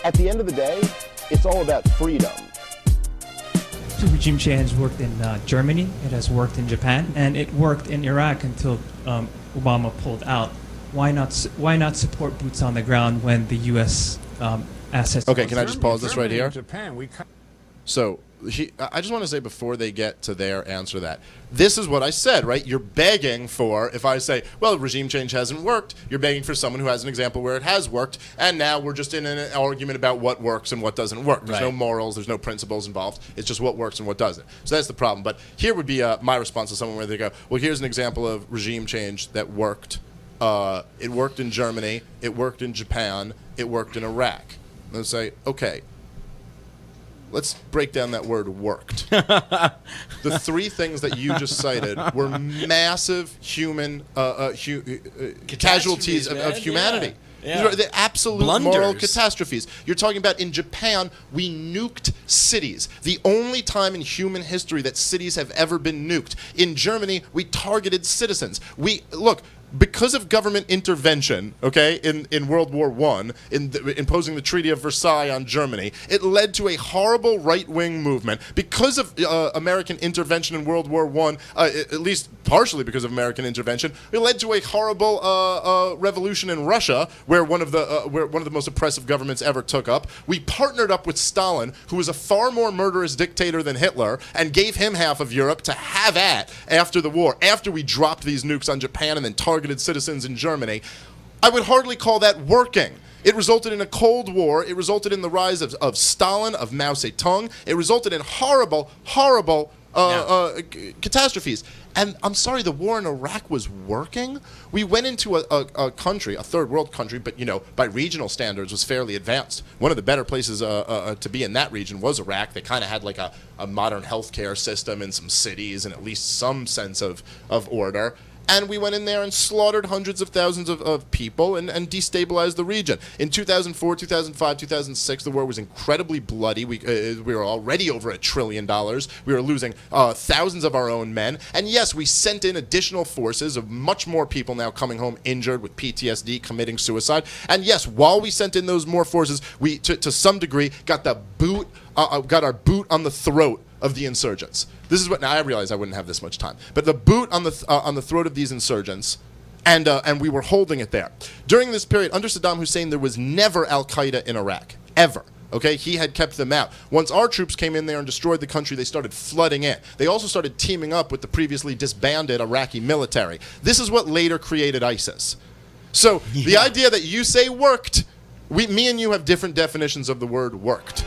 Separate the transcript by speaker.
Speaker 1: At the end of the day, it's all about freedom.
Speaker 2: So regime change has worked in Germany, it has worked in Japan, and it worked in Iraq until Obama pulled out. Why not support boots on the ground when the U.S. Assets?
Speaker 3: Okay, can I just pause this right here?
Speaker 4: Japan,
Speaker 3: So I just want to say before they get to their answer that this is what I said, right? You're begging for, if I say, well, regime change hasn't worked, you're begging for someone who has an example where it has worked, and now we're just in an argument about what works and what doesn't work. There's no morals, there's no principles involved. It's just what works and what doesn't. So that's the problem. But here would be my response to someone where they go, well, here's an example of regime change that worked. It worked in Germany, it worked in Japan, it worked in Iraq. And they'll say, okay, let's break down that word worked. The three things that you just cited were massive human casualties of humanity.
Speaker 5: Yeah.
Speaker 3: These are the absolute
Speaker 5: Blunders.
Speaker 3: moral catastrophes. You're talking about in Japan, we nuked cities. The only time in human history that cities have ever been nuked. In Germany, we targeted citizens. Look, because of government intervention, okay, in World War I, imposing the Treaty of Versailles on Germany, it led to a horrible right-wing movement. Because of American intervention in World War I, at least partially because of American intervention, it led to a horrible revolution in Russia, where one of the most oppressive governments ever took up. We partnered up with Stalin, who was a far more murderous dictator than Hitler, and gave him half of Europe to have at after the war, after we dropped these nukes on Japan and then targeted citizens in Germany. I would hardly call that working. It resulted in a Cold War. It resulted in the rise of Stalin, of Mao Zedong. It resulted in horrible catastrophes. And I'm sorry, the war in Iraq was working. We went into a country, a third world country, but by regional standards was fairly advanced. One of the better places to be in that region was Iraq. They kind of had like a modern healthcare system in some cities and at least some sense of order. And we went in there and slaughtered hundreds of thousands of people and destabilized the region. In 2004, 2005, 2006, the war was incredibly bloody. We were already over $1 trillion. We were losing thousands of our own men. And yes, we sent in additional forces of much more people now coming home injured with PTSD, committing suicide. And yes, while we sent in those more forces, we, to some degree, got our boot on the throat of the insurgents. This is what, now I realize I wouldn't have this much time, but the boot on the throat of these insurgents, and we were holding it there. During this period, under Saddam Hussein, there was never Al-Qaeda in Iraq, ever. Okay, he had kept them out. Once our troops came in there and destroyed the country, they started flooding in. They also started teaming up with the previously disbanded Iraqi military. This is what later created ISIS. So the idea that you say worked, me and you have different definitions of the word worked.